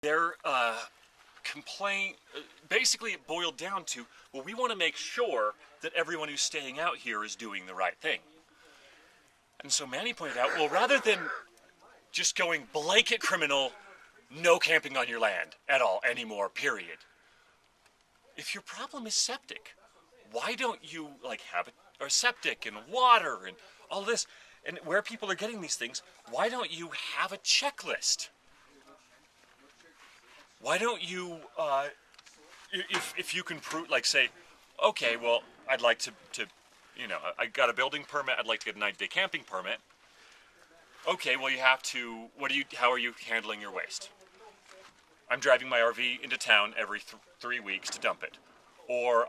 Their complaint, basically it boiled down to, well, we want to make sure that everyone who's staying out here is doing the right thing. And so Manny pointed out, well, rather than just going blanket criminal, no camping on your land at all anymore, period. If your problem is septic, why don't you have a septic and water and all this, and where people are getting these things, why don't you have a checklist? Why don't you, if you can prove, say, okay, well, I'd like to, I got a building permit, I'd like to get a 90-day camping permit. Okay, well, you have to, how are you handling your waste? I'm driving my RV into town every 3 weeks to dump it. Or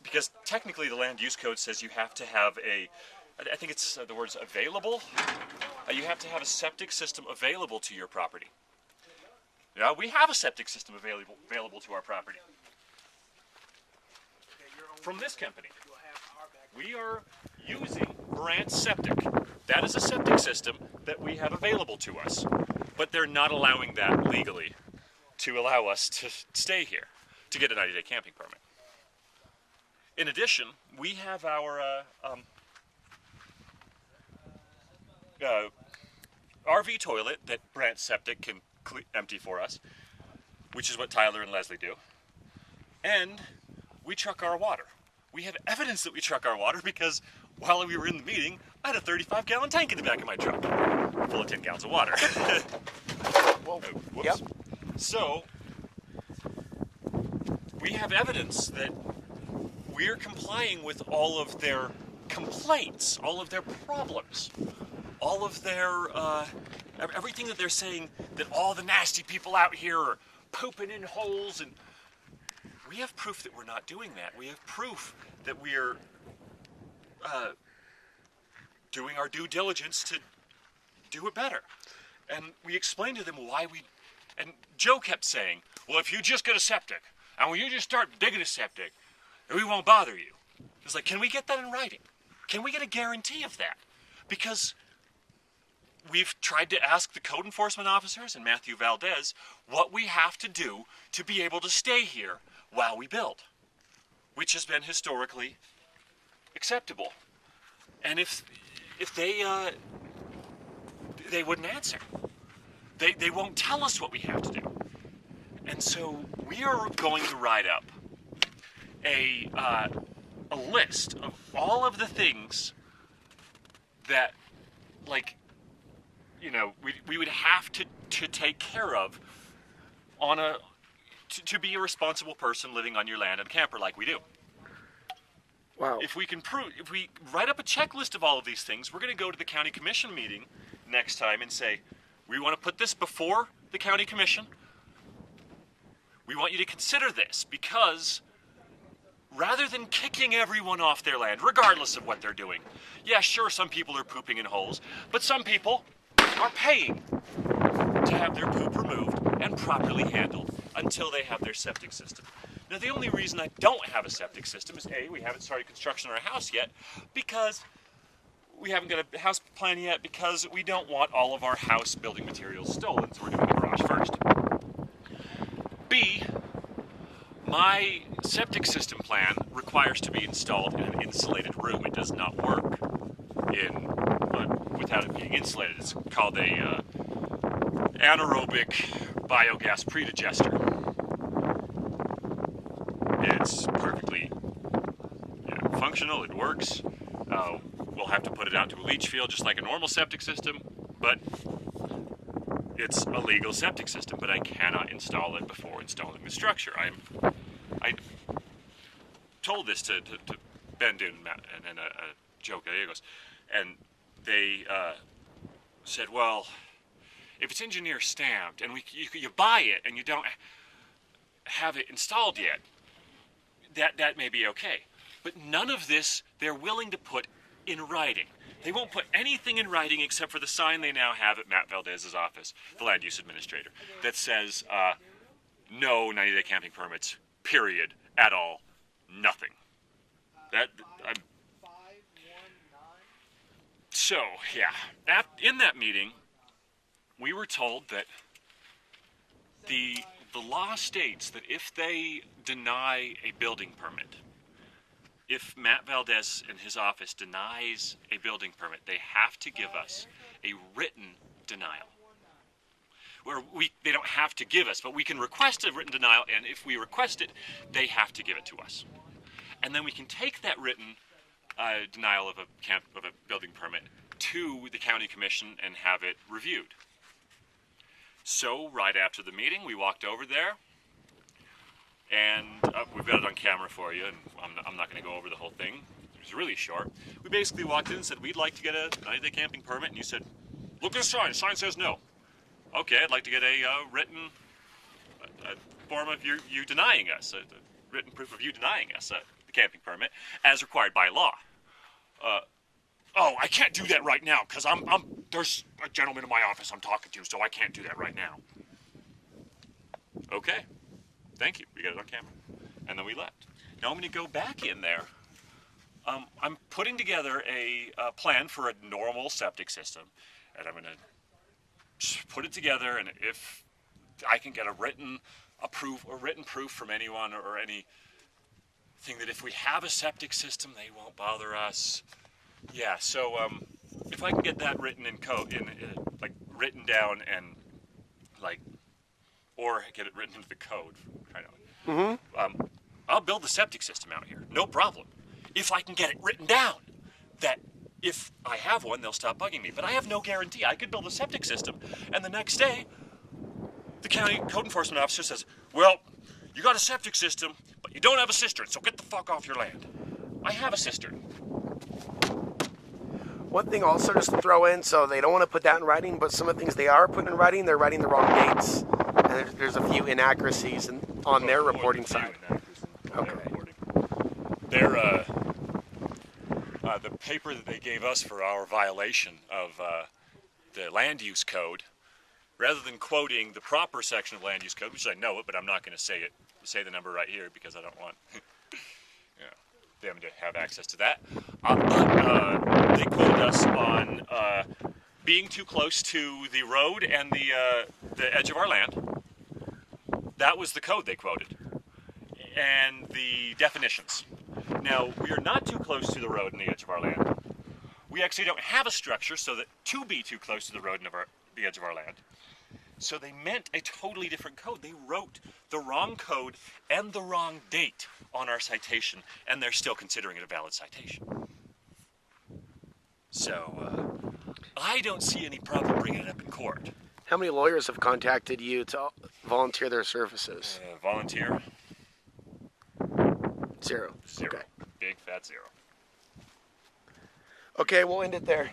because technically the land use code says you have to have I think it's the words available. You have to have a septic system available to your property. Yeah, we have a septic system available to our property. From this company. We are using Brandt Septic. That is a septic system that we have available to us. But they're not allowing that legally to allow us to stay here, to get a 90-day camping permit. In addition, we have our RV toilet that Brandt Septic can empty for us, which is what Tyler and Leslie do. And we truck our water. We have evidence that we truck our water because while we were in the meeting, I had a 35-gallon tank in the back of my truck full of 10 gallons of water. Well, whoops. yep. So, we have evidence that we're complying with all of their complaints, all of their problems, all of their, everything that they're saying that all the nasty people out here are pooping in holes, and we have proof that we're not doing that. We have proof that we're doing our due diligence to do it better. And we explained to them why and Joe kept saying, well, if you just get a septic, and when you just start digging a septic, we won't bother you. It's like, can we get that in writing? Can we get a guarantee of that? Because we've tried to ask the code enforcement officers and Matthew Valdez what we have to do to be able to stay here while we build, which has been historically acceptable. And if they wouldn't answer. They won't tell us what we have to do. And so we are going to write up a list of all of the things that, we would have to take care of to be a responsible person living on your land and camper like we do. Wow. If we write up a checklist of all of these things, we're going to go to the county commission meeting next time and say, we want to put this before the county commission. We want you to consider this because rather than kicking everyone off their land, regardless of what they're doing, yeah, sure, some people are pooping in holes, but some people are paying to have their poop removed and properly handled until they have their septic system. Now, the only reason I don't have a septic system is, A, we haven't started construction on our house yet, because we haven't got a house plan yet, because we don't want all of our house building materials stolen, so we're doing the garage first. B, my septic system plan requires to be installed in an insulated room. It does not work without it being insulated. It's called a anaerobic biogas predigester. It's perfectly functional. It works. We'll have to put it out to a leach field just like a normal septic system, but it's a legal septic system, but I cannot install it before installing the structure. I told this to Ben Dune and Joe Gallegos, and they said, well, if it's engineer stamped and you buy it and you don't have it installed yet, that may be okay. But none of this they're willing to put in writing. They won't put anything in writing except for the sign they now have at Matt Valdez's office, the land use administrator, that says no 90-day camping permits, period, at all, nothing. So, yeah, in that meeting, we were told that The law states that if they deny a building permit, if Matt Valdez and his office denies a building permit, they have to give us a written denial. Where they don't have to give us, but we can request a written denial, and if we request it, they have to give it to us. And then we can take that written denial of a building permit to the county commission and have it reviewed. So right after the meeting, we walked over there, and we've got it on camera for you, and I'm not going to go over the whole thing. It was really short. We basically walked in and said, we'd like to get a 90-day camping permit, and you said, look at the sign. The sign says no. Okay, I'd like to get a written form of you denying us, a written proof of you denying us the camping permit, as required by law. Oh, I can't do that right now, because there's a gentleman in my office I'm talking to, so I can't do that right now. Okay, thank you. We got it on camera. And then we left. Now I'm going to go back in there. I'm putting together a plan for a normal septic system, and I'm going to put it together, and if I can get a written proof from anyone or anything that if we have a septic system, they won't bother us. Yeah, so if I can get that written in code, like written down and or get it written into the code, I'll build the septic system out here, no problem. If I can get it written down, that if I have one, they'll stop bugging me. But I have no guarantee. I could build a septic system, and the next day, the county code enforcement officer says, well, you got a septic system, but you don't have a cistern, so get the fuck off your land. I have a cistern. One thing also just to throw in, so they don't want to put that in writing, but some of the things they are putting in writing, they're writing the wrong dates. And there's a few inaccuracies on their reporting side. Okay. The paper that they gave us for our violation of the land use code, rather than quoting the proper section of land use code, which I know it, but I'm not going to say the number right here because I don't want them to have access to that. They quoted us on being too close to the road and the edge of our land. That was the code they quoted, and the definitions. Now, we are not too close to the road and the edge of our land. We actually don't have a structure so that to be too close to the road and the edge of our land. So they meant a totally different code. They wrote the wrong code and the wrong date on our citation, and they're still considering it a valid citation. So, I don't see any problem bringing it up in court. How many lawyers have contacted you to volunteer their services? Volunteer? Zero. Zero. Okay. Big fat zero. Okay, we'll end it there.